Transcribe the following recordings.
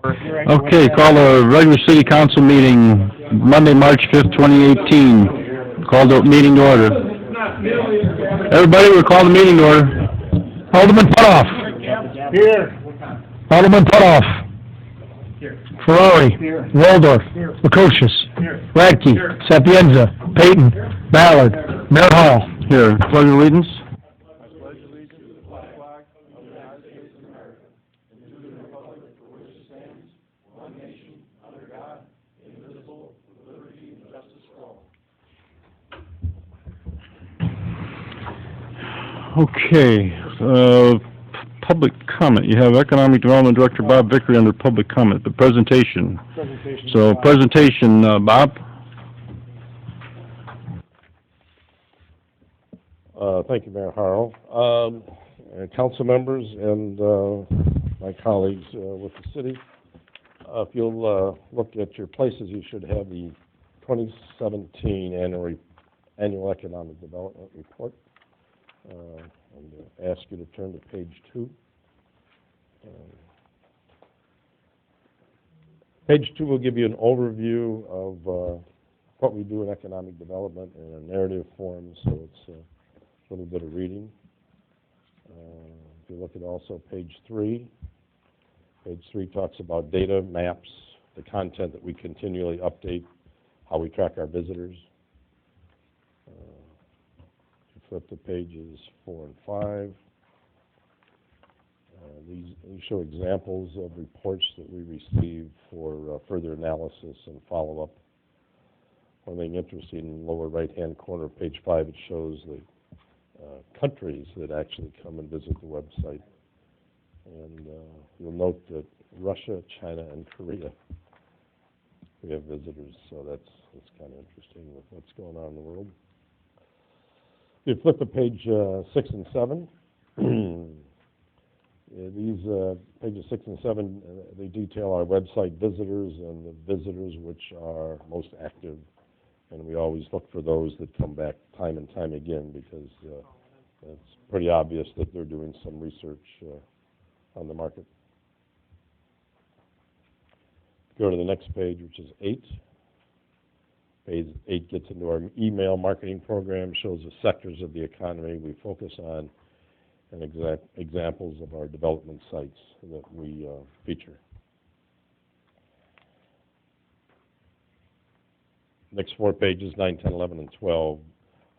Okay, call the regular city council meeting, Monday, March 5th, 2018. Call the meeting to order. Everybody, we're calling the meeting to order. Alderman Putoff. Here. Alderman Putoff. Ferrari. Waldorf. Lukosius. Radke. Sapienza. Payton. Ballard. Mayor Hall. Here. Pledge of allegiance. Okay, public comment. You have Economic Development Director Bob Vickery under public comment, the presentation. So, presentation, Bob? Thank you, Mayor Harrell. Council members and my colleagues with the city, if you'll look at your places, you should have the 2017 Annual Economic Development Report. And ask you to turn to page 2. Page 2 will give you an overview of what we do in economic development in a narrative form, so it's a little bit of reading. If you look at also page 3 talks about data, maps, the content that we continually update, how we track our visitors. Flip to pages 4 and 5. These show examples of reports that we receive for further analysis and follow-up. One thing interesting in the lower right-hand corner of page 5, it shows the countries that actually come and visit the website. And you'll note that Russia, China, and Korea, we have visitors, so that's kind of interesting with what's going on in the world. If you flip to page 6 and 7, these pages 6 and 7, they detail our website visitors and the visitors which are most active. And we always look for those that come back time and time again because it's pretty obvious that they're doing some research on the market. Go to the next page, which is 8. Page 8 gets into our email marketing program, shows the sectors of the economy we focus on, and examples of our development sites that we feature. Next 4 pages, 9, 10, 11, and 12,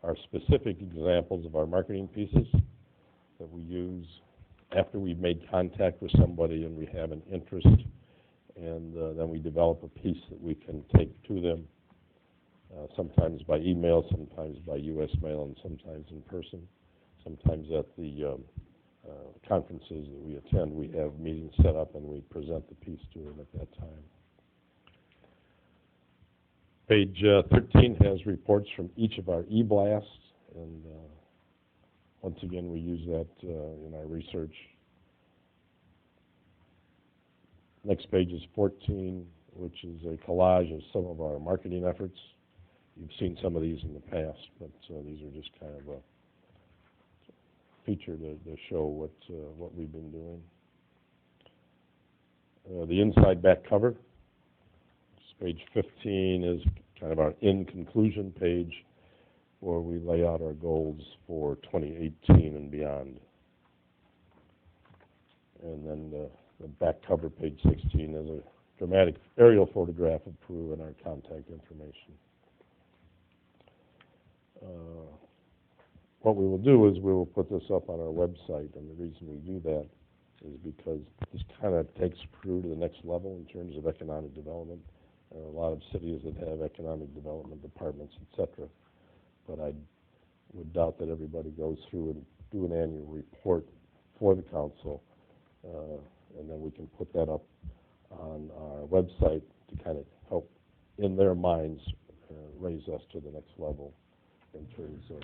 are specific examples of our marketing pieces that we use after we've made contact with somebody and we have an interest, and then we develop a piece that we can take to them. Sometimes by email, sometimes by U.S. mail, and sometimes in person. Sometimes at the conferences that we attend, we have meetings set up and we present the piece to them at that time. Page 13 has reports from each of our e-blasts, and once again we use that in our research. Next page is 14, which is a collage of some of our marketing efforts. You've seen some of these in the past, but these are just kind of a feature to show what we've been doing. The inside back cover, page 15, is kind of our in conclusion page where we lay out our goals for 2018 and beyond. And then the back cover, page 16, is a dramatic aerial photograph of Peru and our contact information. What we will do is we will put this up on our website, and the reason we do that is because this kind of takes Peru to the next level in terms of economic development. There are a lot of cities that have economic development departments, etc. But I would doubt that everybody goes through and do an annual report for the council, and then we can put that up on our website to kind of help, in their minds, raise us to the next level in terms of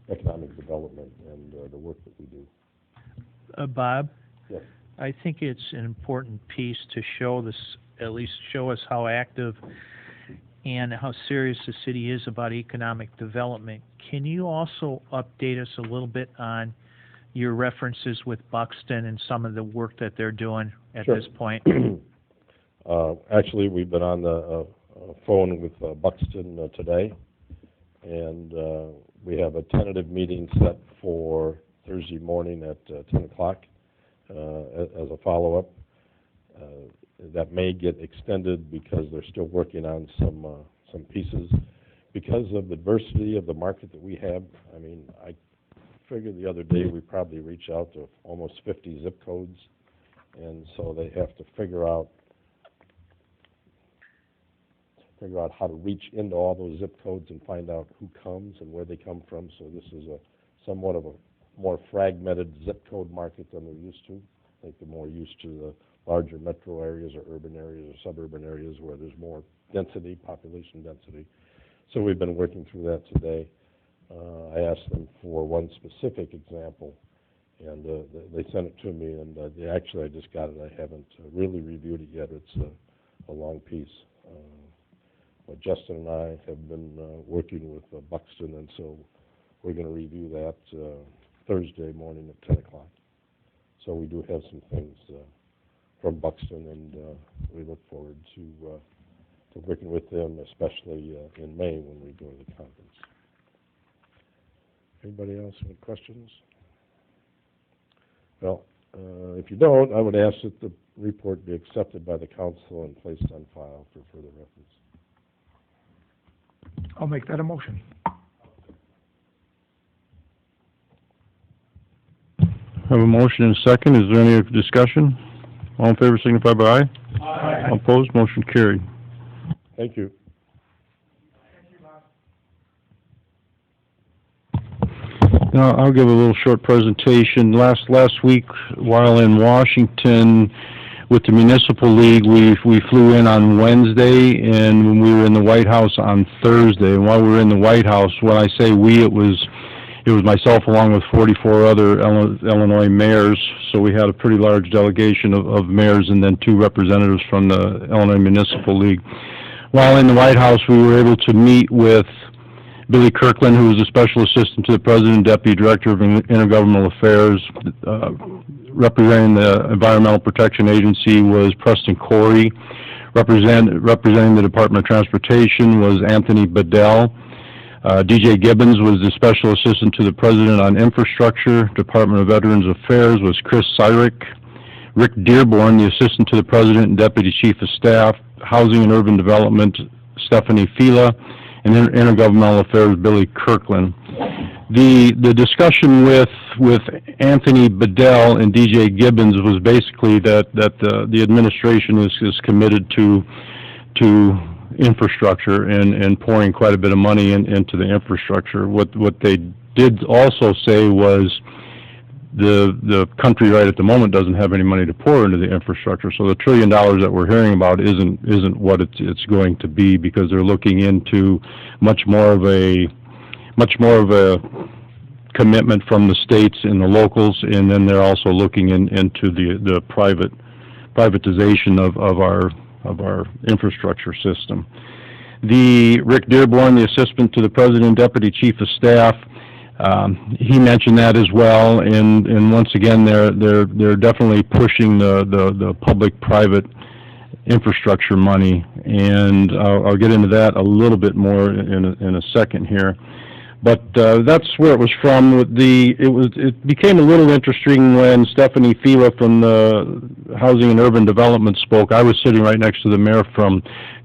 economic development and the work that we do. Bob? Yes. I think it's an important piece to show this, at least show us how active and how serious the city is about economic development. Can you also update us a little bit on your references with Buxton and some of the work that they're doing at Sure. this point? Actually, we've been on the phone with Buxton today, and we have a tentative meeting set for Thursday morning at 10 o'clock as a follow-up. That may get extended because they're still working on some pieces. Because of the diversity of the market that we have, I mean, I figured the other day we probably reach out to almost 50 zip codes, and so they have to figure out how to reach into all those zip codes and find out who comes and where they come from. So this is somewhat of a more fragmented zip code market than they're used to. I think they're more used to the larger metro areas or urban areas or suburban areas where there's more density, population density. So we've been working through that today. I asked them for one specific example, and they sent it to me, and actually I just got it. I haven't really reviewed it yet. It's a long piece. But Justin and I have been working with Buxton, and so we're going to review that Thursday morning at 10 o'clock. So we do have some things from Buxton, and we look forward to working with them, especially in May when we go to the conference. Anybody else have any questions? Well, if you don't, I would ask that the report be accepted by the council and placed on file for further reference. I'll make that a motion. Have a motion and a second. Is there any discussion? All in favor signify by aye. Aye. All opposed, motion carried. Thank you. Now, I'll give a little short presentation. Last week, while in Washington with the Municipal League, we flew in on Wednesday, and when we were in the White House on Thursday. And while we were in the White House, when I say we, it was myself along with 44 other Illinois mayors. So we had a pretty large delegation of mayors and then 2 representatives from the Illinois Municipal League. While in the White House, we were able to meet with Billy Kirkland, who was a Special Assistant to the President, Deputy Director of Intergovernmental Affairs. Representing the Environmental Protection Agency was Preston Corey. Representing the Department of Transportation was Anthony Bedell. DJ Gibbons was the Special Assistant to the President on Infrastructure. Department of Veterans Affairs was Chris Cyrick. Rick Dearborn, the Assistant to the President and Deputy Chief of Staff. Housing and Urban Development, Stephanie Fila. And Intergovernmental Affairs, Billy Kirkland. The discussion with Anthony Bedell and DJ Gibbons was basically that the administration is committed to infrastructure and pouring quite a bit of money into the infrastructure. What they did also say was the country right at the moment doesn't have any money to pour into the infrastructure, so the $1 trillion that we're hearing about isn't what it's going to be, because they're looking into much more of a commitment from the states and the locals, and then they're also looking into the privatization of our infrastructure system. Rick Dearborn, the Assistant to the President and Deputy Chief of Staff, he mentioned that as well, and once again, they're definitely pushing the public-private infrastructure money, and I'll get into that a little bit more in a second here. But that's where it was from. It became a little interesting when Stephanie Fila from the Housing and Urban Development spoke. I was sitting right next to the mayor from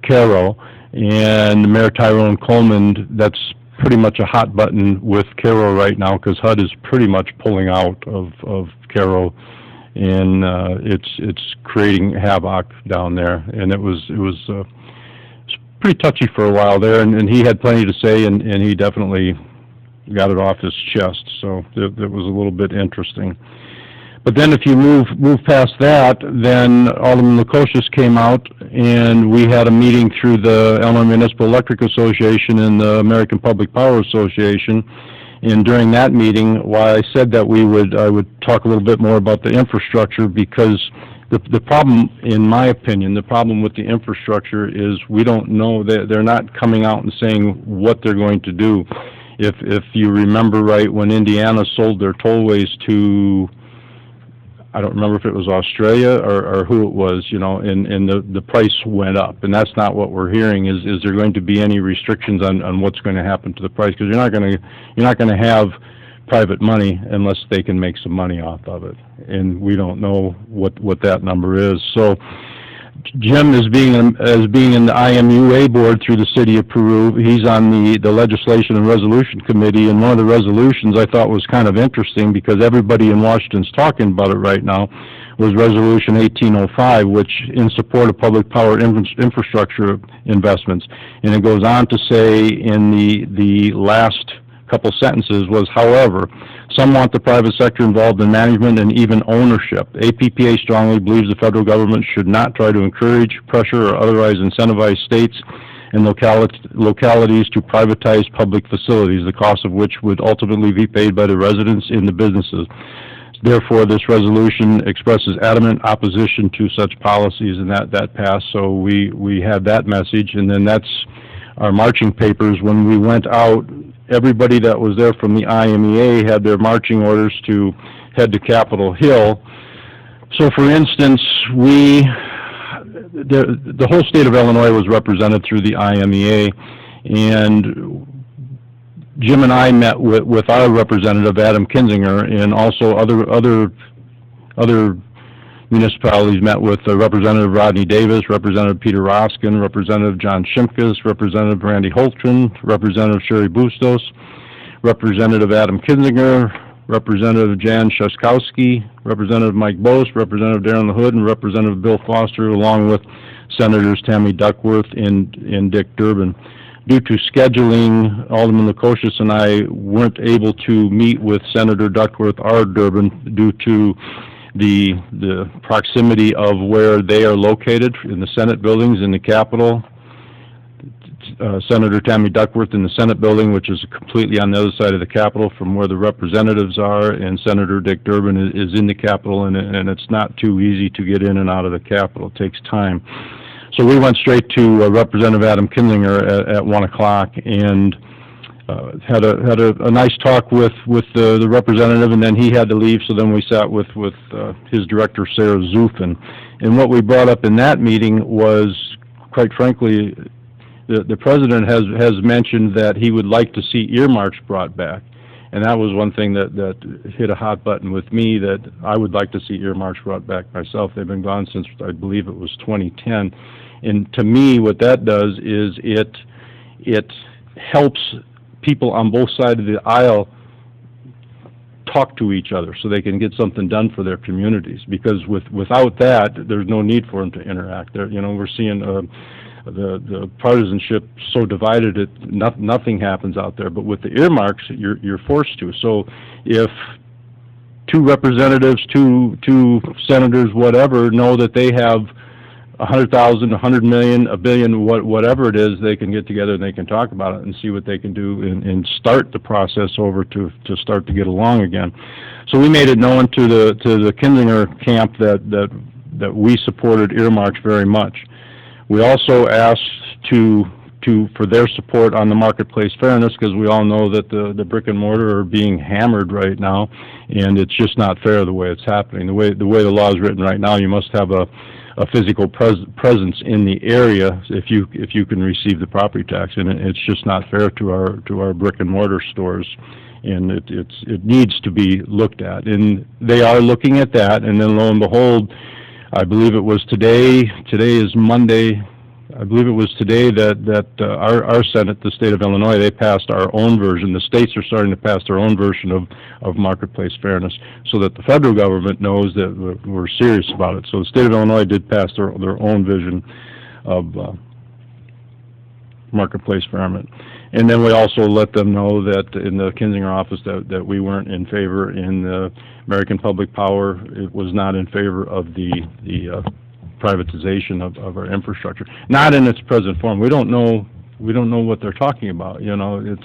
Cairo, and Mayor Tyrone Coleman. That's pretty much a hot button with Cairo right now, because HUD is pretty much pulling out of Cairo, and it's creating havoc down there. And it was pretty touchy for a while there, and he had plenty to say, and he definitely got it off his chest. So it was a little bit interesting. But then if you move past that, then Alderman Lukosius came out, and we had a meeting through the Illinois Municipal Electric Association and the American Public Power Association. And during that meeting, why I said that I would talk a little bit more about the infrastructure, because the problem, in my opinion, the problem with the infrastructure is we don't know. They're not coming out and saying what they're going to do. If you remember right, when Indiana sold their tollways to, I don't remember if it was Australia or who it was, you know, and the price went up. And that's not what we're hearing. Is there going to be any restrictions on what's going to happen to the price? Because you're not going to have private money unless they can make some money off of it. And we don't know what that number is. So Jim is being in the IMUA board through the city of Peru. He's on the legislation and resolution committee, and one of the resolutions I thought was kind of interesting because everybody in Washington's talking about it right now was Resolution 1805, which in support of public power infrastructure investments. And it goes on to say in the last couple sentences was, however, some want the private sector involved in management and even ownership. APPA strongly believes the federal government should not try to encourage, pressure, or otherwise incentivize states and localities to privatize public facilities, the cost of which would ultimately be paid by the residents and the businesses. Therefore, this resolution expresses adamant opposition to such policies, and that passed. So we had that message, and then that's our marching papers. When we went out, everybody that was there from the IMEA had their marching orders to head to Capitol Hill. So, for instance, the whole state of Illinois was represented through the IMEA, and Jim and I met with our representative, Adam Kinzinger, and also other municipalities met with Representative Rodney Davis, Representative Peter Roskin, Representative John Shimkus, Representative Randy Holtron, Representative Sherry Bustos, Representative Adam Kinzinger, Representative Jan Shuskowski, Representative Mike Bose, Representative Darren LaHood, and Representative Bill Foster, along with Senators Tammy Duckworth and Dick Durbin. Due to scheduling, Alderman Lukosius and I weren't able to meet with Senator Duckworth or Durbin due to the proximity of where they are located in the Senate buildings in the Capitol. Senator Tammy Duckworth in the Senate building, which is completely on the other side of the Capitol from where the representatives are, and Senator Dick Durbin is in the Capitol, and it's not too easy to get in and out of the Capitol. It takes time. So we went straight to Representative Adam Kinzinger at 1 o'clock and had a nice talk with the representative, and then he had to leave, so then we sat with his director, Sarah Zufin. And what we brought up in that meeting was, quite frankly, the president has mentioned that he would like to see earmarks brought back. And that was one thing that hit a hot button with me, that I would like to see earmarks brought back myself. They've been gone since, I believe it was 2010. And to me, what that does is it helps people on both sides of the aisle talk to each other so they can get something done for their communities. Because without that, there's no need for them to interact. We're seeing the partisanship so divided that nothing happens out there. But with the earmarks, you're forced to. So if two representatives, two senators, whatever, know that they have 100,000, 100 million, a billion, whatever it is, they can get together and they can talk about it and see what they can do and start the process over to start to get along again. So we made it known to the Kinzinger camp that we supported earmarks very much. We also asked for their support on the marketplace fairness, because we all know that the brick and mortar are being hammered right now, and it's just not fair the way it's happening. The way the law is written right now, you must have a physical presence in the area if you can receive the property tax, and it's just not fair to our brick and mortar stores, and it needs to be looked at, and they are looking at that. And then lo and behold, I believe it was today is Monday, I believe it was today that our Senate, the state of Illinois, they passed our own version. The states are starting to pass their own version of marketplace fairness, so that the federal government knows that we're serious about it. So the state of Illinois did pass their own vision of marketplace fairness. And then we also let them know that in the Kinzinger office that we weren't in favor, in the American Public Power, it was not in favor of the privatization of our infrastructure. Not in its present form. We don't know what they're talking about. You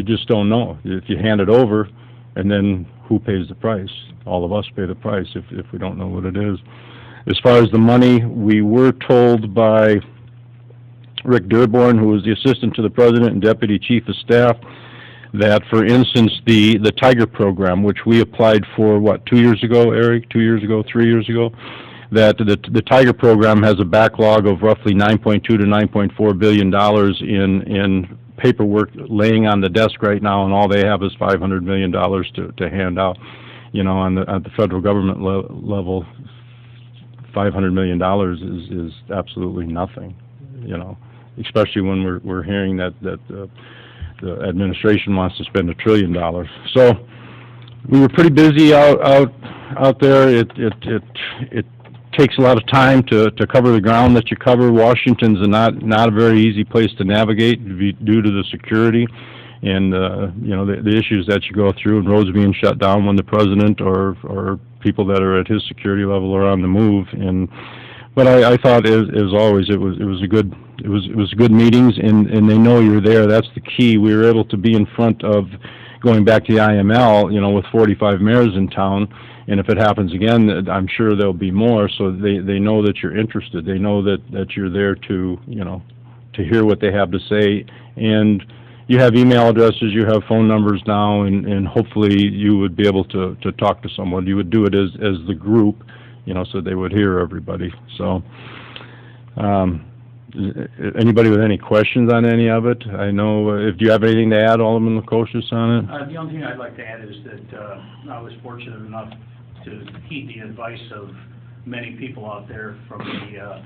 just don't know. If you hand it over, and then who pays the price? All of us pay the price if we don't know what it is. As far as the money, we were told by Rick Durborn, who was the assistant to the president and deputy chief of staff, that, for instance, the Tiger program, which we applied for, 2 years ago, Eric? 2 years ago, 3 years ago? That the Tiger program has a backlog of roughly $9.2 to $9.4 billion in paperwork laying on the desk right now, and all they have is $500 million to hand out. You know, at the federal government level, $500 million is absolutely nothing. You know, especially when we're hearing that the administration wants to spend $1 trillion. So we were pretty busy out there. It takes a lot of time to cover the ground that you cover. Washington's not a very easy place to navigate due to the security and you know, the issues that you go through, and roads being shut down when the president or people that are at his security level are on the move. But I thought, as always, it was good meetings, and they know you're there. That's the key. We were able to be in front of, going back to the IML, you know, with 45 mayors in town, and if it happens again, I'm sure there'll be more. So they know that you're interested. They know that you're there to, you know, to hear what they have to say. And you have email addresses, you have phone numbers now, and hopefully you would be able to talk to someone. You would do it as the group, you know, so they would hear everybody. So, anybody with any questions on any of it? I know, if you have anything to add, Alderman Lukosius, on it? The only thing I'd like to add is that I was fortunate enough to heed the advice of many people out there from the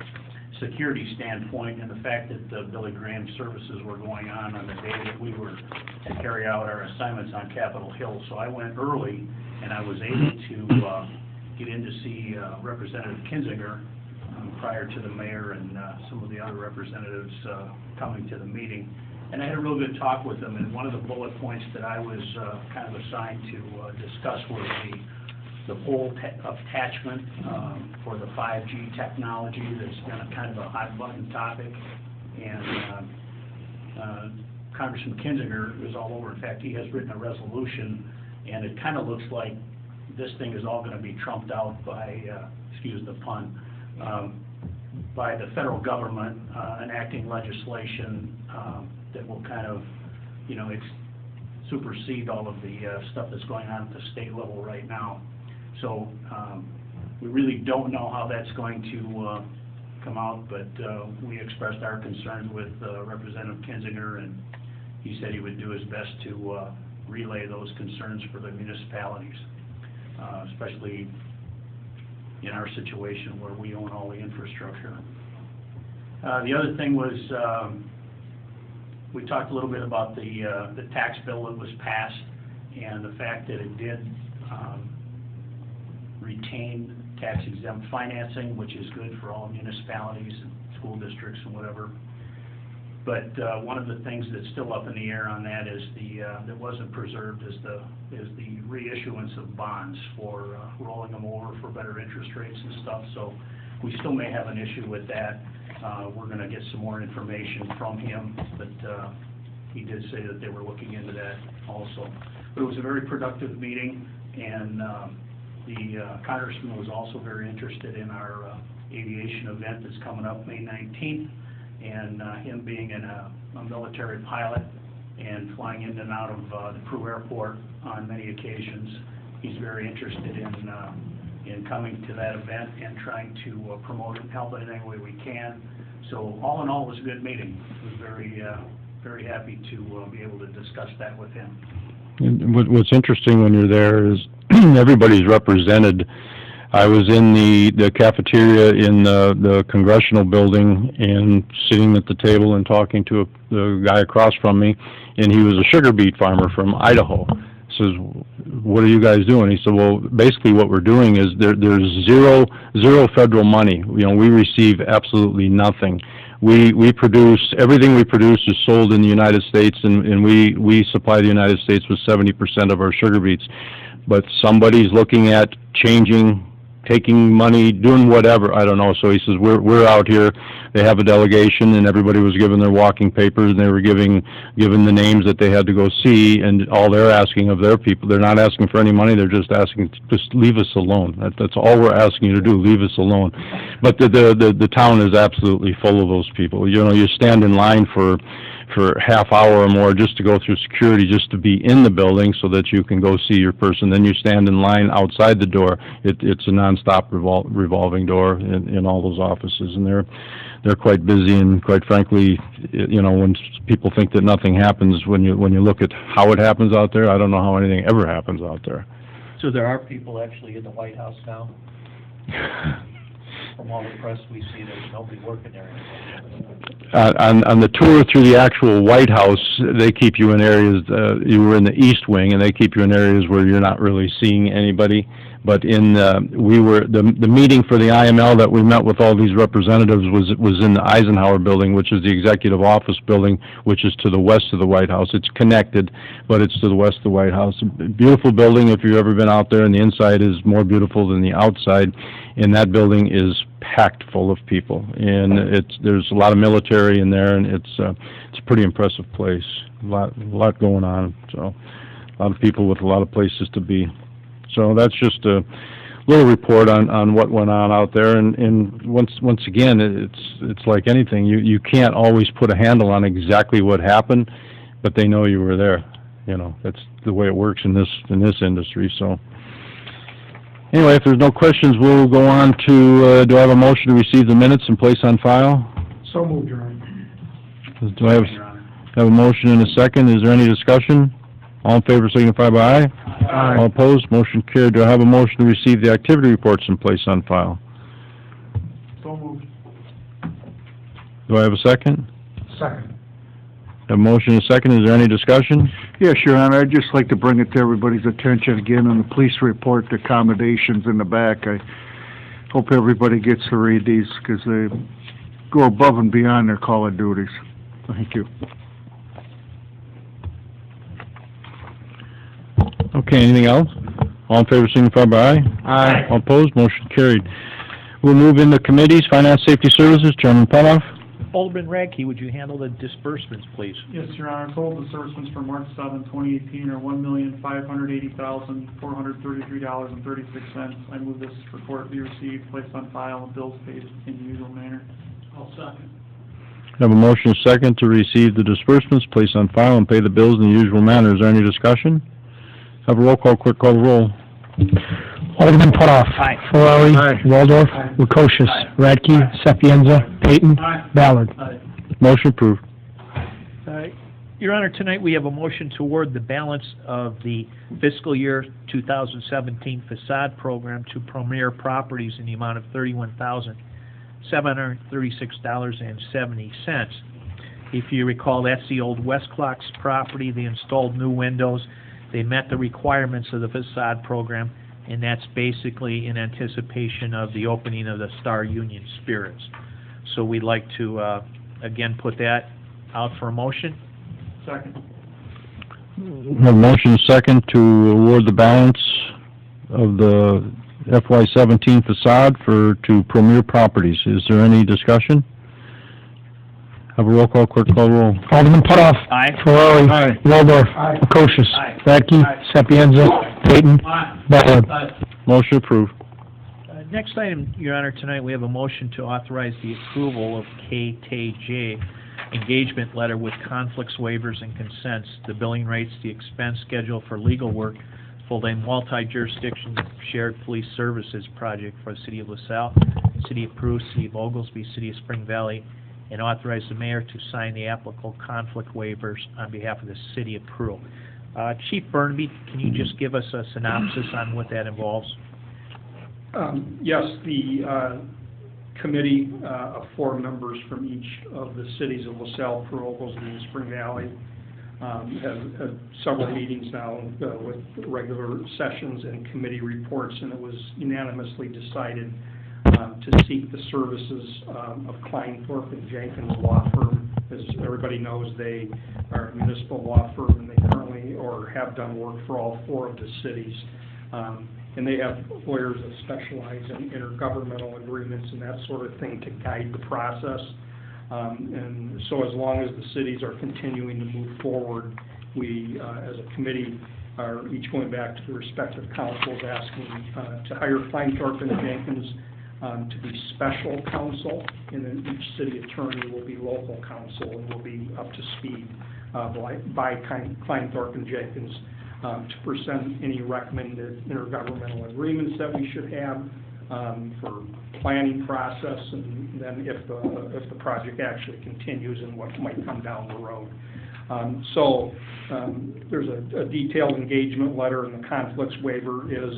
security standpoint, and the fact that Billy Graham services were going on the day that we were to carry out our assignments on Capitol Hill. So I went early, and I was able to get in to see Representative Kinzinger prior to the mayor and some of the other representatives coming to the meeting. And I had a real good talk with them, and one of the bullet points that I was kind of assigned to discuss was the pole attachment for the 5G technology that's been a kind of a hot button topic. And Congressman Kinzinger is all over. In fact, he has written a resolution, and it kind of looks like this thing is all going to be trumped out by, excuse the pun, by the federal government enacting legislation that will kind of, you know, supersede all of the stuff that's going on at the state level right now. So we really don't know how that's going to come out, but we expressed our concerns with Representative Kinzinger, and he said he would do his best to relay those concerns for the municipalities, especially in our situation where we own all the infrastructure. The other thing was we talked a little bit about the tax bill that was passed and the fact that it did retain tax-exempt financing, which is good for all municipalities and school districts and whatever. But one of the things that's still up in the air on that is that wasn't preserved is the reissuance of bonds for rolling them over for better interest rates and stuff. So we still may have an issue with that. We're going to get some more information from him, but he did say that they were looking into that also. But it was a very productive meeting, and the Congressman was also very interested in our aviation event that's coming up May 19th. And him being a military pilot and flying in and out of the Peru airport on many occasions, he's very interested in coming to that event and trying to promote it and help it in any way we can. So all in all, it was a good meeting. I was very happy to be able to discuss that with him. And what's interesting when you're there is everybody's represented. I was in the cafeteria in the congressional building and sitting at the table and talking to the guy across from me, and he was a sugar beet farmer from Idaho. Says, "What are you guys doing?" He said, "Well, basically what we're doing is there's zero federal money. You know, we receive absolutely nothing. We produce, everything we produce is sold in the United States, and we supply the United States with 70% of our sugar beets. But somebody's looking at changing taking money, doing whatever, I don't know. So he says, we're out here, they have a delegation, and everybody was given their walking papers, and they were given the names that they had to go see, and all they're asking of their people, they're not asking for any money, they're just asking, just leave us alone. That's all we're asking you to do, leave us alone. But the town is absolutely full of those people. You know, you stand in line for half hour or more just to go through security, just to be in the building so that you can go see your person. Then you stand in line outside the door. It's a nonstop revolving door in all those offices, and they're quite busy. And quite frankly, you know, when people think that nothing happens, when you look at how it happens out there, I don't know how anything ever happens out there. So there are people actually in the White House now? From all the press we see, there's nobody working there anymore. On the tour through the actual White House, they keep you in areas, you were in the East Wing, and they keep you in areas where you're not really seeing anybody. But the meeting for the IML that we met with all these representatives was in the Eisenhower building, which is the executive office building, which is to the west of the White House. It's connected, but it's to the west of the White House. Beautiful building if you've ever been out there, and the inside is more beautiful than the outside. And that building is packed full of people, and there's a lot of military in there, and it's a pretty impressive place. A lot going on, so a lot of people with a lot of places to be. So that's just a little report on what went on out there, and once again, it's like anything. You can't always put a handle on exactly what happened, but they know you were there. You know, that's the way it works in this industry. So anyway, if there's no questions, we'll go on to, do I have a motion to receive the minutes and place on file? So moved, Your Honor. Do I have a motion and a second? Is there any discussion? All in favor signify by aye. Aye. All opposed, motion carried. Do I have a motion to receive the activity reports and place on file? So moved. Do I have a second? Second. A motion and a second. Is there any discussion? Yes, Your Honor, I'd just like to bring it to everybody's attention again on the police report, the accommodations in the back. I hope everybody gets to read these because they go above and beyond their call of duties. Thank you. Okay, anything else? All in favor signify by aye. Aye. All opposed, motion carried. We'll move into committees, Finance, Safety Services, Chairman Peloff. Alderman Radke, would you handle the disbursements, please? Yes, Your Honor, total disbursements for March 7, 2018 are $1,580,433.36. I move this report be received, placed on file, and bills paid in the usual manner. I'll second. Have a motion and a second to receive the disbursements, place on file, and pay the bills in the usual manner. Is there any discussion? Have a roll call, quick call the roll. Alderman Putoff. Aye. Ferrari. Aye. Waldorf. Aye. Lukosius. Aye. Radke. Sapienza. Payton. Aye. Ballard. Aye. Motion approved. Your Honor, tonight we have a motion to award the balance of the fiscal year 2017 facade program to Premier Properties in the amount of $31,736.70. If you recall, that's the old West Clocks property. They installed new windows. They met the requirements of the facade program, and that's basically in anticipation of the opening of the Star Union Spirits. So we'd like to, again, put that out for a motion. Second. Have a motion and a second to award the balance of the FY17 facade to Premier Properties. Is there any discussion? Have a roll call, quick call roll. Alderman Putoff. Aye. Ferrari. Aye. Waldorf. Aye. Lukosius. Aye. Radke. Aye. Sapienza. Payton. Aye. Ballard. Aye. Motion approved. Next item, Your Honor, tonight we have a motion to authorize the approval of KTJ engagement letter with conflicts, waivers, and consents, the billing rates, the expense schedule for legal work for the multi-jurisdiction shared police services project for the City of LaSalle, City of Peru, City of Oglesby, City of Spring Valley, and authorize the mayor to sign the applicable conflict waivers on behalf of the City of Peru. Chief Burnby, can you just give us a synopsis on what that involves? Yes, the committee of 4 members from each of the cities of LaSalle, Peru, Oglesby, and Spring Valley have had several meetings now with regular sessions and committee reports, and it was unanimously decided to seek the services of Kleinthorpe and Jenkins Law Firm. As everybody knows, they are a municipal law firm, and they currently or have done work for all 4 of the cities. and they have lawyers that specialize in intergovernmental agreements and that sort of thing to guide the process. And so as long as the cities are continuing to move forward, we, as a committee, are each going back to the respective councils asking to hire Feinthorpe and Jenkins to be special counsel, and then each city attorney will be local counsel and will be up to speed by Feinthorpe and Jenkins to present any recommended intergovernmental agreements that we should have for planning process, and then if the project actually continues and what might come down the road. There's a detailed engagement letter, and the conflicts waiver is,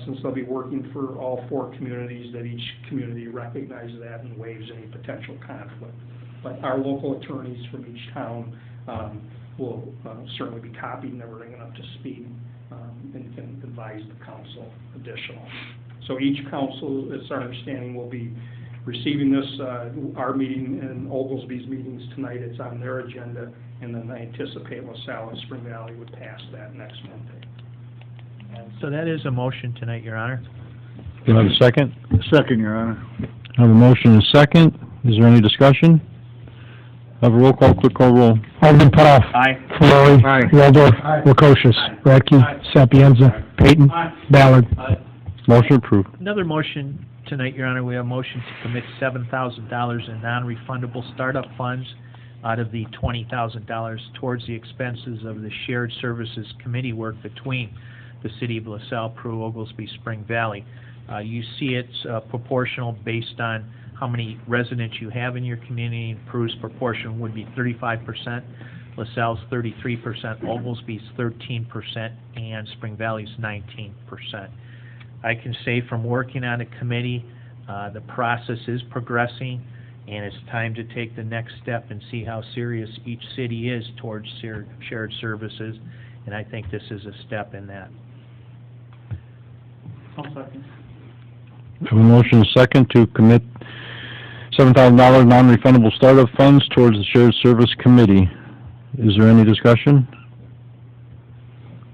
since they'll be working for all 4 communities, that each community recognizes that and waives any potential conflict. But our local attorneys from each town will certainly be copied and everything and up to speed, and can advise the council additional. So each council, it's our understanding, will be receiving this, our meeting and Oglesby's meetings tonight. It's on their agenda, and then I anticipate LaSalle and Spring Valley would pass that next Monday. So that is a motion tonight, Your Honor. Do you have a second? Second, Your Honor. I have a motion and a second. Is there any discussion? Have a roll call, quick call roll. Alderman Putoff. Aye. Ferrari. Aye. Waldorf. Lukosius. Radke. Sapienza. Peyton. Ballard. Motion approved. Another motion tonight, Your Honor, we have a motion to commit $7,000 in non-refundable startup funds out of the $20,000 towards the expenses of the shared services committee work between the city of LaSalle, Peru, Oglesby, Spring Valley. You see it's proportional based on how many residents you have in your community. Peru's proportion would be 35%, LaSalle's 33%, Oglesby's 13%, and Spring Valley's 19%. I can say from working on a committee, the process is progressing, and it's time to take the next step and see how serious each city is towards shared services, and I think this is a step in that. I'll second. I have a motion and a second to commit $7,000 non-refundable startup funds towards the shared service committee. Is there any discussion?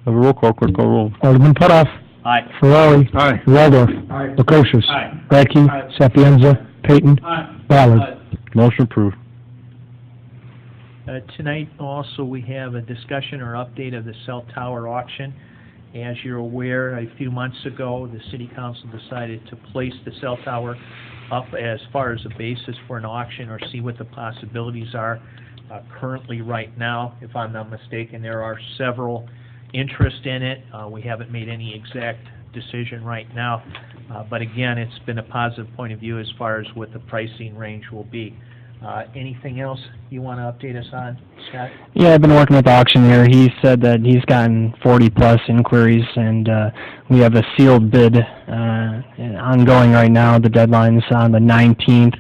Have a roll call, quick call roll. Alderman Putoff. Aye. Ferrari. Aye. Waldorf. Aye. Lukosius. Aye. Radke. Aye. Sapienza. Peyton. Ballard. Motion approved. Tonight also we have a discussion or update of the cell tower auction. As you're aware, a few months ago, the City Council decided to place the cell tower up as far as a basis for an auction or see what the possibilities are. Currently, right now, if I'm not mistaken, there are several interests in it. We haven't made any exact decision right now, but again, it's been a positive point of view as far as what the pricing range will be. Anything else you want to update us on, Scott? Yeah, I've been working with the auctioneer. He said that he's gotten 40-plus inquiries, and we have a sealed bid ongoing right now. The deadline's on the 19th.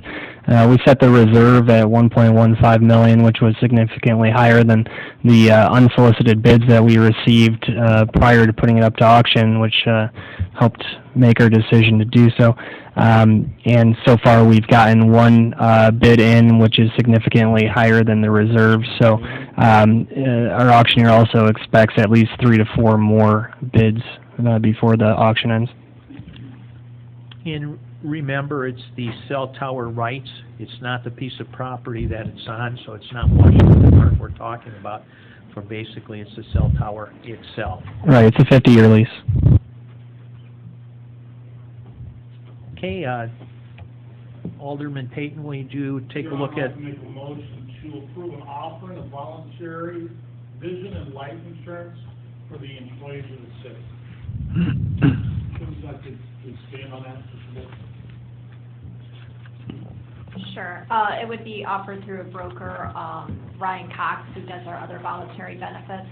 We set the reserve at $1.15 million, which was significantly higher than the unsolicited bids that we received prior to putting it up to auction, which helped make our decision to do so. And so far we've gotten one bid in, which is significantly higher than the reserve. So our auctioneer also expects at least 3 to 4 more bids before the auction ends. And remember, it's the cell tower rights. It's not the piece of property that it's on, so it's not Washington Park we're talking about. For basically, it's the cell tower itself. Right, it's a 50-year lease. Okay, Alderman Payton, will you take a look at... I'd like to make a motion to approve an offering of voluntary vision and life insurance for the employees of the city. Would you like to expand on that? Sure. It would be offered through a broker, Ryan Cox, who does our other voluntary benefits.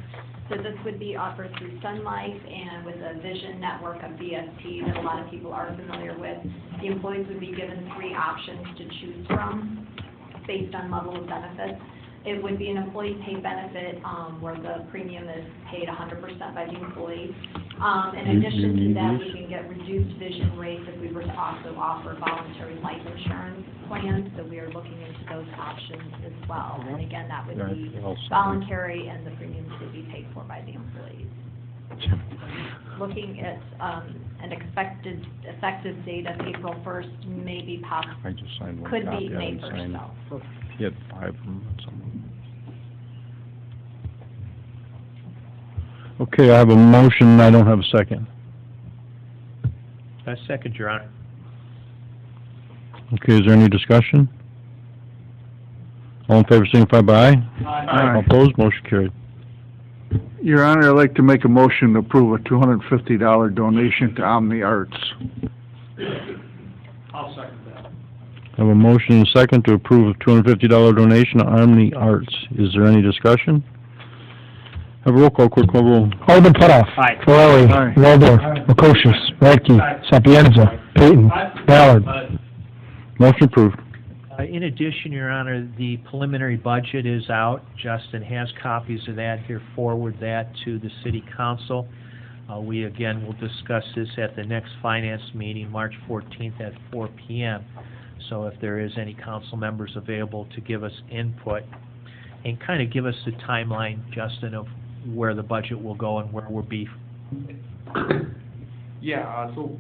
So this would be offered through Sun Life and with a vision network of VST that a lot of people are familiar with. The employees would be given 3 options to choose from based on level of benefits. It would be an employee paid benefit where the premium is paid 100% by the employee. In addition to that, we can get reduced vision rates if we were to also offer voluntary life insurance plans. So we are looking into those options as well. And again, that would be voluntary, and the premiums would be paid for by the employees. Looking at an expected effective date of April 1st, maybe I just signed one could copy. be I May didn't 1st, sign- though. You had 5 of them or something. Okay, I have a motion, I don't have a second. I second, Your Honor. Okay, is there any discussion? All in favor, signify by aye. Aye. All opposed, motion carried. Your Honor, I'd like to make a motion to approve a $250 donation to Omni Arts. I'll second that. I have a motion and a second to approve a $250 donation to Omni Arts. Is there any discussion? Have a roll call, clerk call roll. Alderman Putoff. Aye. Ferrari. Aye. Waldorf. Prokosius. Radke. Sapienza. Peyton. Ballard. Motion approved. In addition, Your Honor, the preliminary budget is out. Justin has copies of that here. Forward that to the city council. We again will discuss this at the next finance meeting, March 14th at 4 p.m. So if there is any council members available to give us input and kind of give us the timeline, Justin, of where the budget will go and where we'll be. Yeah, so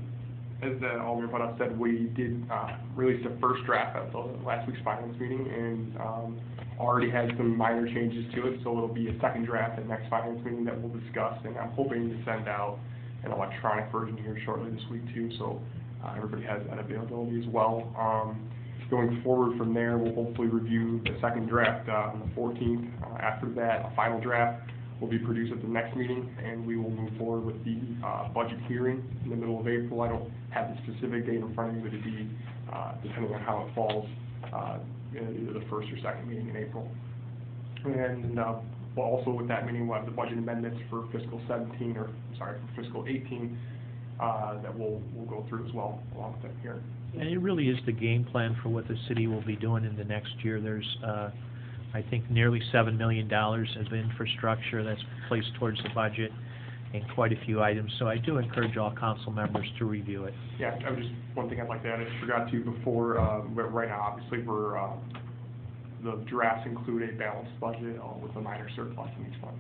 as Alderman Putoff said, we did release the first draft at the last week's finance meeting, and already had some minor changes to it, so it'll be a second draft at next finance meeting that we'll discuss, and I'm hoping to send out an electronic version here shortly this week too, so everybody has that availability as well. Going forward from there, we'll hopefully review the second draft on the 14th. After that, a final draft will be produced at the next meeting, and we will move forward with the budget hearing in the middle of April. I don't have the specific date in front of me, but it'd be depending on how it falls, either the first or second meeting in April. And well, also with that meeting, we'll have the budget amendments for fiscal 17, or sorry, for fiscal 18, that we'll go through as well along with that hearing. And it really is the game plan for what the city will be doing in the next year. There's, I think, nearly $7 million of infrastructure that's placed towards the budget and quite a few items. So I do encourage all council members to review it. Yeah, I was just, one thing I'd like to add, I just forgot to before, but right now, obviously, we're, the drafts include a balanced budget with a minor surplus in each fund.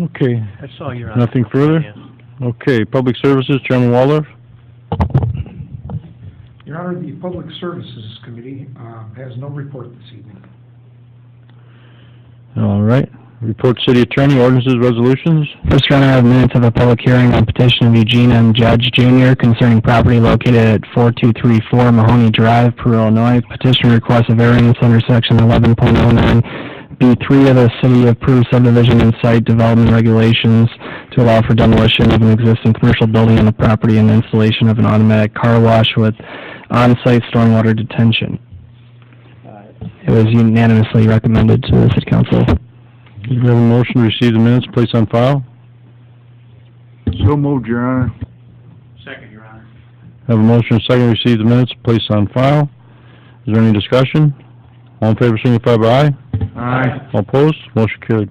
Okay, That's all, Your Honor. nothing further? Yeah. Okay, Public Services, Chairman Waldorf. Your Honor, the Public Services Committee has no report this evening. All right. Report City Attorney, ordinances, resolutions. First, Your Honor, I have minutes of a public hearing on petition of Eugene M. Judge Jr. concerning property located at 4234 Mahoney Drive, Peru, Illinois. Petitioner requests a variance under section 11.09B3 of the City of Peru subdivision and site development regulations to allow for demolition of an existing commercial building on the property and installation of an automatic car wash with on-site stormwater detention. It was unanimously recommended to the City Council. Do you have a motion to receive the minutes, place on file? So moved, Your Honor. Second, Your Honor. Have a motion and a second to receive the minutes, place on file. Is there any discussion? All in favor, signify by aye. Aye. All opposed, motion carried.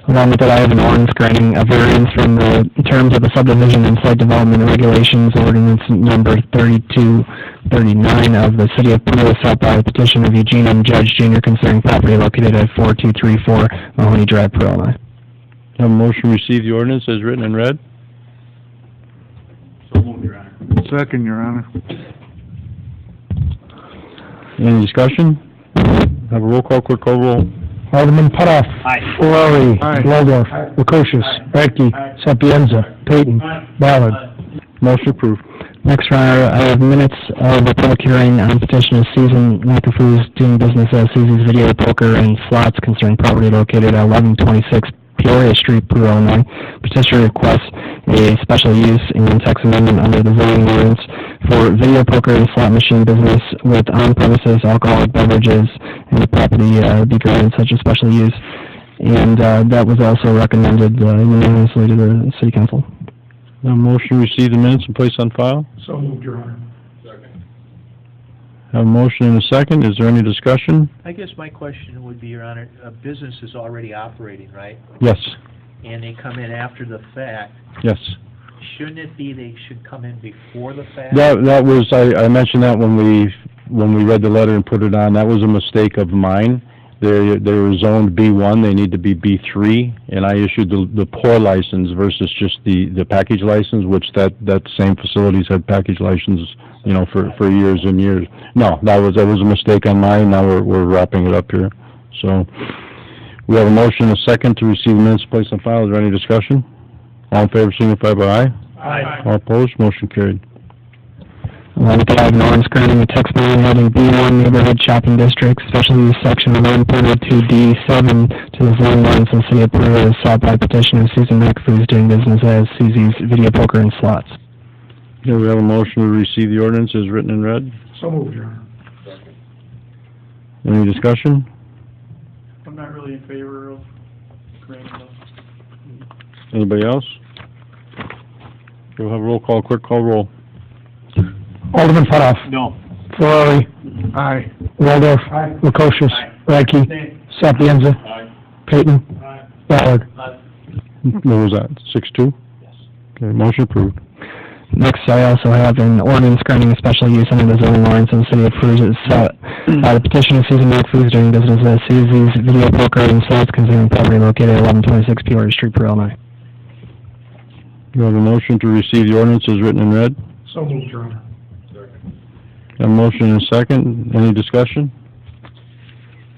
Along with that, I have an ordinance granting a variance from the terms of the subdivision and site development regulations, ordinance number 3239 of the City of Peru, sought by the petition of Eugene M. Judge Jr. concerning property located at 4234 Mahoney Drive, Peru, Illinois. Have a motion to receive the ordinance as written and read. So moved, Your Honor. Second, Your Honor. Any discussion? Have a roll call, clerk call roll. Alderman Putoff. Aye. Ferrari. Aye. Waldorf. Prokosius. Radke. Sapienza. Peyton. Ballard. Motion approved. Next, Your Honor, I have minutes of a public hearing on petition of Susan McAfoo's doing business as Susie's Video Poker and Slots concerning property located at 1126 Peoria Street, Peru, Illinois. Petitioner requests a special use in text amendment under the zoning ordinance for video poker and slot machine business with on-premises alcoholic beverages, and the property be granted such a special use. And that was also recommended unanimously to the City Council. Have a motion to receive the minutes and place on file. So moved, Your Honor. Have a motion and a second. Is there any discussion? I guess my question would be, Your Honor, a business is already operating, right? Yes. And they come in after the fact. Yes. Shouldn't it be they should come in before the fact? That was, I mentioned that when we read the letter and put it on. That was a mistake of mine. they were zoned B1, they need to be B3, and I issued the pour license versus just the package license, which that same facilities had package licenses, you know, for years and years. No, that was a mistake on mine, now we're wrapping it up here. So, we have a motion and a second to receive minutes placed on file. Is there any discussion? All in favor, signify by aye. Aye. All opposed, motion carried. 11.5, an ordinance granting a text amendment having B1 neighborhood shopping district, special use section 11.02D7 to the zoning ordinance in the city of Peru as sought by petition of Susan McAfee doing business as Susie's Video Poker and Slots. Okay, we have a motion to receive the ordinance as written and read. So moved, Your Honor. Any discussion? I'm not really in favor of granting them. Anybody else? We'll have a roll call, quick call roll. Alderman Putoff. No. Ferrari. Aye. Waldorf. Aye. Lukosius. Radke. Nay. Sapienza. Peyton. Aye. Ballard. What was that, 6-2? Yes. Okay, motion approved. Next, I also have an ordinance granting a special use under the zoning ordinance in the city of Peru as sought by the petition of Susan McAfee doing business as Susie's Video Poker and Slots concerning property located at 1126 Peoria Street, Peru, Illinois. You have a motion to receive the ordinance as written and read. So moved, Your Honor. Have a motion and a second. Any discussion?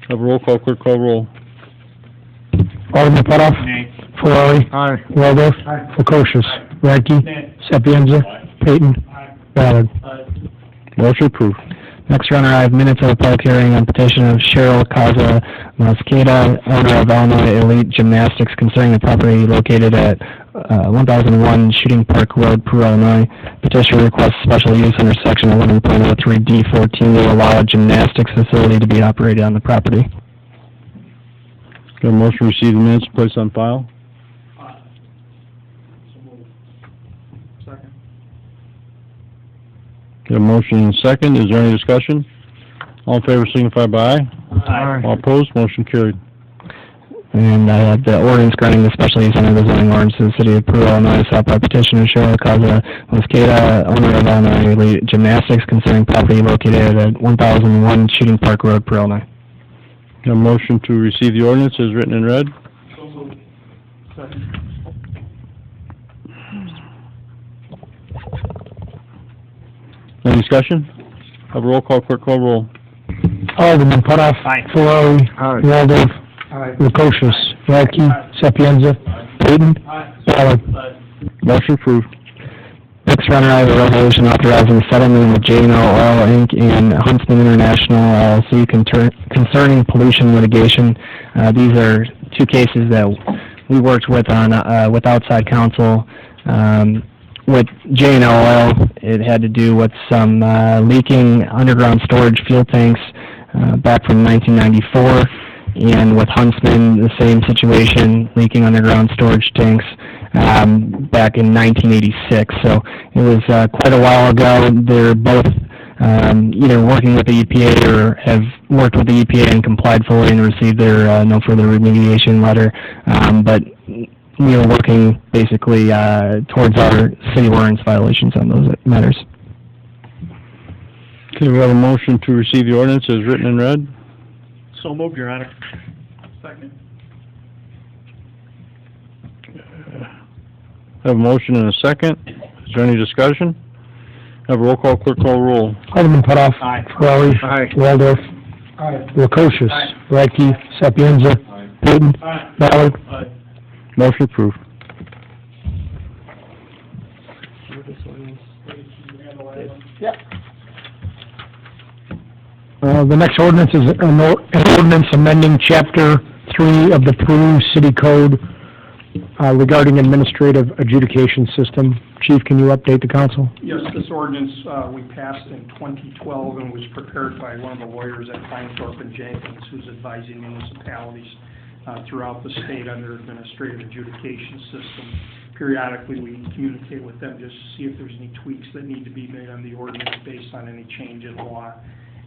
Have a roll call, quick call roll. Alderman Putoff. Nay. Ferrari. Aye. Waldorf. Aye. Lukosius. Radke. Nay. Sapienza. Peyton. Aye. Ballard. Motion approved. Next, Your Honor, I have minutes of a public hearing on petition of Cheryl Caza Mosqueda, owner of Illinois Elite Gymnastics, concerning the property located at 1001 Shooting Park Road, Peru, Illinois. Petitioner requests special use under section 11.03D14 to allow a gymnastics facility to be operated on the property. Got a motion to receive the minutes placed on file. So moved. Second. Got a motion and a second. Is there any discussion? All in favor signify by aye. Aye. All opposed, motion carried. And I have the ordinance granting the special use under the zoning ordinance of the city of Peru, Illinois, sought by petitioner Cheryl Caza Mosqueda, owner of Illinois Elite Gymnastics, concerning property located at 1001 Shooting Park Road, Peru, Illinois. Got a motion to receive the ordinance as written and read. So moved. Second. Any discussion? Have a roll call, quick call roll. Alderman Putoff. Aye. Ferrari. Aye. Waldorf. Aye. Lukosius. Radke. Sapienza. Peyton. Aye. Ballard. Aye. Motion approved. Next, Your Honor, I have a resolution authorizing settlement with J&O Oil, Inc. and Huntsman International, LLC, concerning pollution litigation. These are two cases that we worked with on with outside counsel. With J&O Oil, it had to do with some leaking underground storage fuel tanks back from 1994. And with Huntsman, the same situation, leaking underground storage tanks back in 1986. So it was quite a while ago. They're both either working with the EPA or have worked with the EPA and complied fully and received their no further remediation letter. But we are working basically towards our city ordinance violations on those matters. Okay, we have a motion to receive the ordinance as written and read. So moved, Your Honor. Second. Have a motion and a second. Is there any discussion? Have a roll call, quick call roll. Alderman Putoff. Aye. Ferrari. Aye. Waldorf. Aye. Lukosius. Aye. Radke. Sapienza. Peyton. Aye. Ballard. Aye. Motion approved. The next ordinance is an ordinance amending Chapter 3 of the Peru City Code regarding administrative adjudication system. Chief, can you update the council? Yes, this ordinance we passed in 2012 and was prepared by one of the lawyers at Feinthorpe and Jenkins, who's advising municipalities throughout the state on their administrative adjudication system. Periodically, we communicate with them just to see if there's any tweaks that need to be made on the ordinance based on any change in law.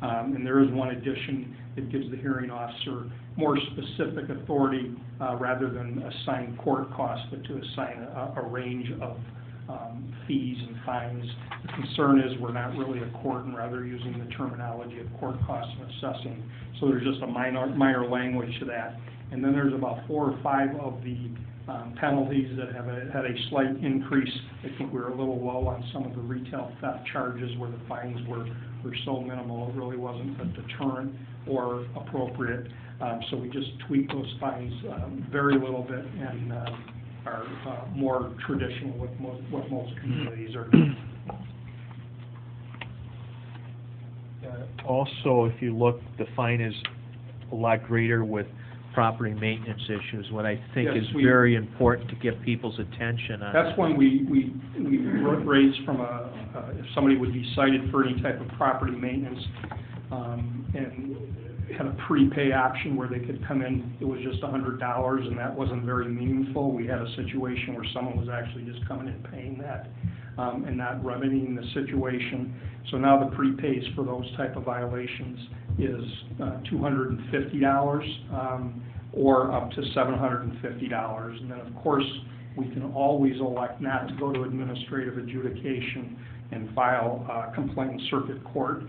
And there is one addition that gives the hearing officer more specific authority rather than assign court costs, but to assign a range of fees and fines. The concern is we're not really a court and rather using the terminology of court costs and assessing. So there's just a minor language to that. And then there's about 4 or 5 of the penalties that have had a slight increase. I think we were a little low on some of the retail theft charges where the fines were so minimal, it really wasn't a deterrent or appropriate. So we just tweaked those fines very little bit and are more traditional with what most communities are doing. Also, if you look, the fine is a lot greater with property maintenance issues, what I think Yes, is very important to get people's attention on. That's when we raised from if somebody would be cited for any type of property maintenance, and had a prepay option where they could come in, it was just $100, and that wasn't very meaningful. We had a situation where someone was actually just coming and paying that, and not remedying the situation. So now the prepays for those type of violations is $250, or up to $750. And then, of course, we can always elect not to go to administrative adjudication and file a complaint in circuit court.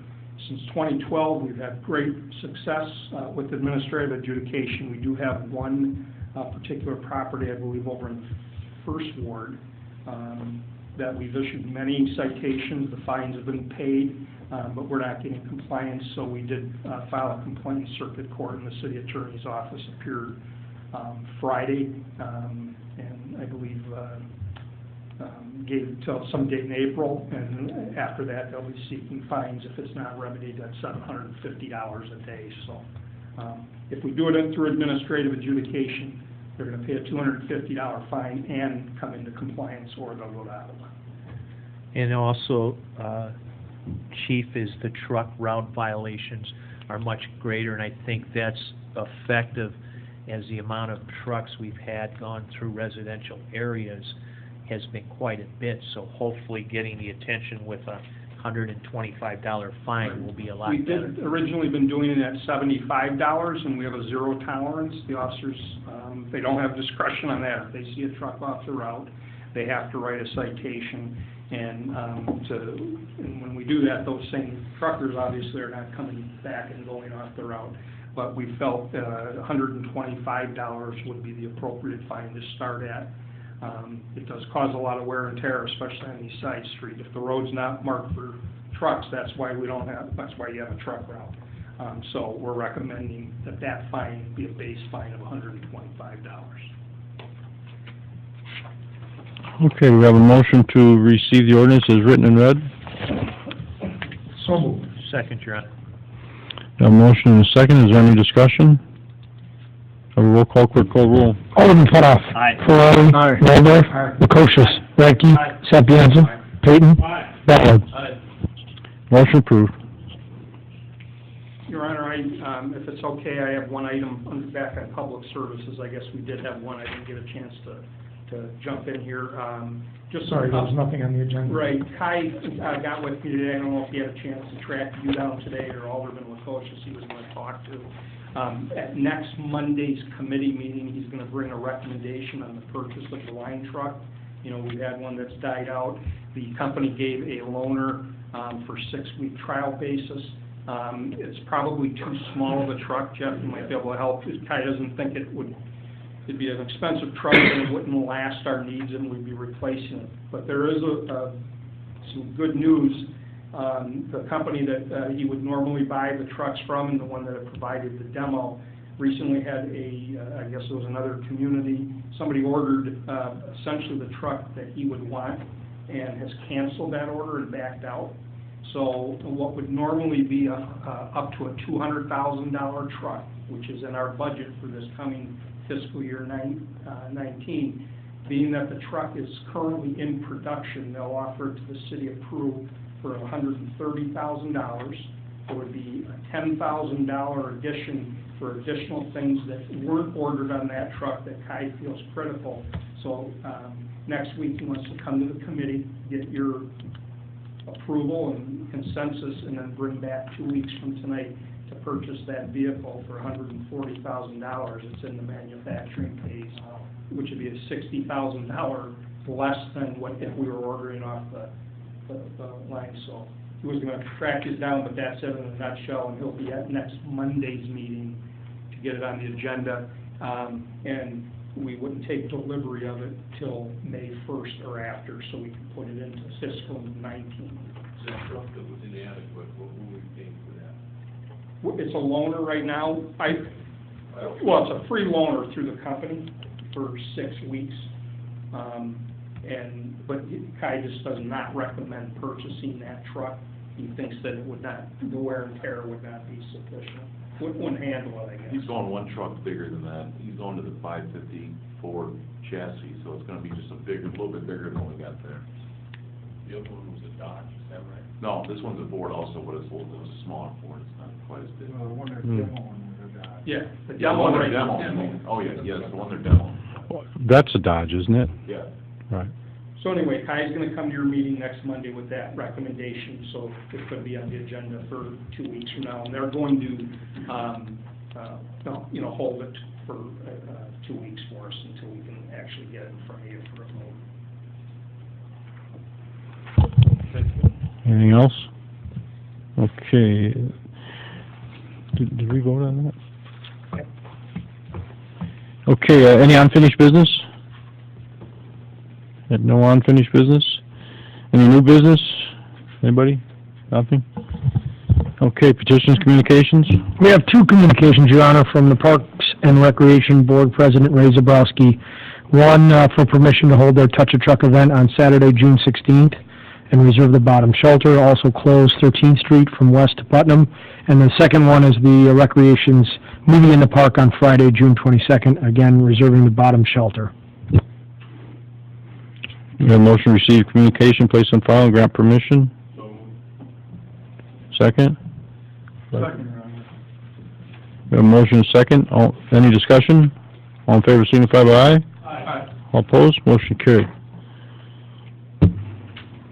Since 2012, we've had great success with administrative adjudication. We do have one particular property, I believe, over in First Ward, that we've issued many citations. The fines have been paid, but we're not getting compliance, so we did file a complaint in circuit court, and the city attorney's office appeared Friday, and I believe gave till some date in April, and after that they'll be seeking fines if it's not remedied at $750 a day. So if we do it through administrative adjudication, they're going to pay a $250 fine and come into compliance, or they'll go to out of line. And also, Chief, is the truck route violations are much greater, and I think that's effective as the amount of trucks we've had gone through residential areas has been quite a bit, so hopefully getting the attention with a $125 fine will be a lot better. We did originally been doing it at $75, and we have a zero tolerance. The officers, they don't have discretion on that. If they see a truck off the route, they have to write a citation. And when we do that, those same truckers obviously are not coming back and going off the route. But we felt $125 would be the appropriate fine to start at. It does cause a lot of wear and tear, especially on these side streets. If the road's not marked for trucks, that's why you have a truck route. So we're recommending that fine be a base fine of $125. Okay, we have a motion to receive the ordinance as written and read. So moved. Second, Your Honor. A motion and a second, is there any discussion? Have a roll call, clerk call roll. Alderman Putoff. Aye. Ferrari. Aye. Waldorf. Aye. Prokosius. Radke. Aye. Sapienza. Payton. Ballard. Motion approved. Your Honor, if it's okay, I have one item back on public services. I guess we did have one. I didn't get a chance to jump in here. Sorry, there's nothing on the agenda. Right. Kai got with me today. I don't know if he had a chance to track you down today, or Alderman Lukosius he was going to talk to. At next Monday's committee meeting, he's going to bring a recommendation on the purchase of the line truck. You know, we've had one that's died out. The company gave a loaner for 6-week trial basis. It's probably too small of a truck. Jeff, you might be able to help. Kai doesn't think it'd be an expensive truck and it wouldn't last our needs and we'd be replacing it. But there is some good news. The company that he would normally buy the trucks from and the one that had provided the demo recently had I guess it was another community, somebody ordered essentially the truck that he would want and has canceled that order and backed out. So what would normally be up to a $200,000 truck, which is in our budget for this coming fiscal year 19, being that the truck is currently in production, they'll offer it to the city of Peru for $130,000. There would be a $10,000 addition for additional things that weren't ordered on that truck that Kai feels critical. So next week he wants to come to the committee, get your approval and consensus, and then bring back 2 weeks from tonight to purchase that vehicle for $140,000. It's in the manufacturing phase, which would be a $60,000 less than what if we were ordering off the line, so he was gonna track this down, but that's it in a nutshell, and he'll be at next Monday's meeting to get it on the agenda, and we wouldn't take delivery of it till May 1st or after, so we can put it into fiscal 19. Is that truck that was inadequate, who are we paying for that? It's a loaner right now. Well, it's a free loaner through the company for 6 weeks. But Kai just does not recommend purchasing that truck. He thinks that it would not, the wear and tear would not be sufficient. Wouldn't handle it, I guess. He's going one truck bigger than that. He's going to the 554 chassis, so it's gonna be just a little bit bigger than what we got there. The other one was a Dodge, is that right? No, this one's a Ford also, but it's a smaller Ford, it's not quite as big. The one they're demoing, they're not. Yeah, the Yeah, the demo one they're right now. demoing. Oh, yeah, yes, the one they're demoing. That's a Dodge, isn't it? Yeah. Right. So anyway, Kai's gonna come to your meeting next Monday with that recommendation, so it's gonna be on the agenda for 2 weeks from now. And they're going to, hold it for 2 weeks for us until we can actually get it in front of you for a vote. Anything else? Okay. Did we vote on that? Okay, any unfinished business? Had no unfinished business? Any new business? Anybody? Nothing? Okay, petitions, communications? We have two communications, Your Honor, from the Parks and Recreation Board President Ray Zabrowski. One, for permission to hold their Touch a Truck event on Saturday, June 16th, and reserve the bottom shelter, also close 13th Street from west to Putnam. And the second one is the Recreation's Movie in the Park on Friday, June 22nd, again, reserving the bottom shelter. We have a motion to receive communication, place on file, and grant permission. Second? Second, Your Honor. We have a motion and second. Any discussion? All in favor, signify by aye. Aye. All opposed, motion carried.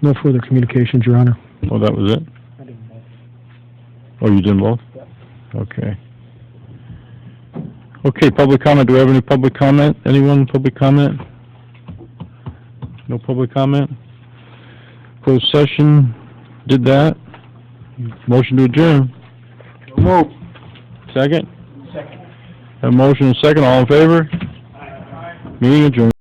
No further communications, Your Honor. Oh, that was it? I didn't vote. Oh, you did both? Yep. Okay. Okay, public comment. Do we have any public comment? Anyone public comment? No public comment? Closed session, did that. Motion to adjourn. Move. Second? Second. Have a motion and second, all in favor? Meeting adjourned.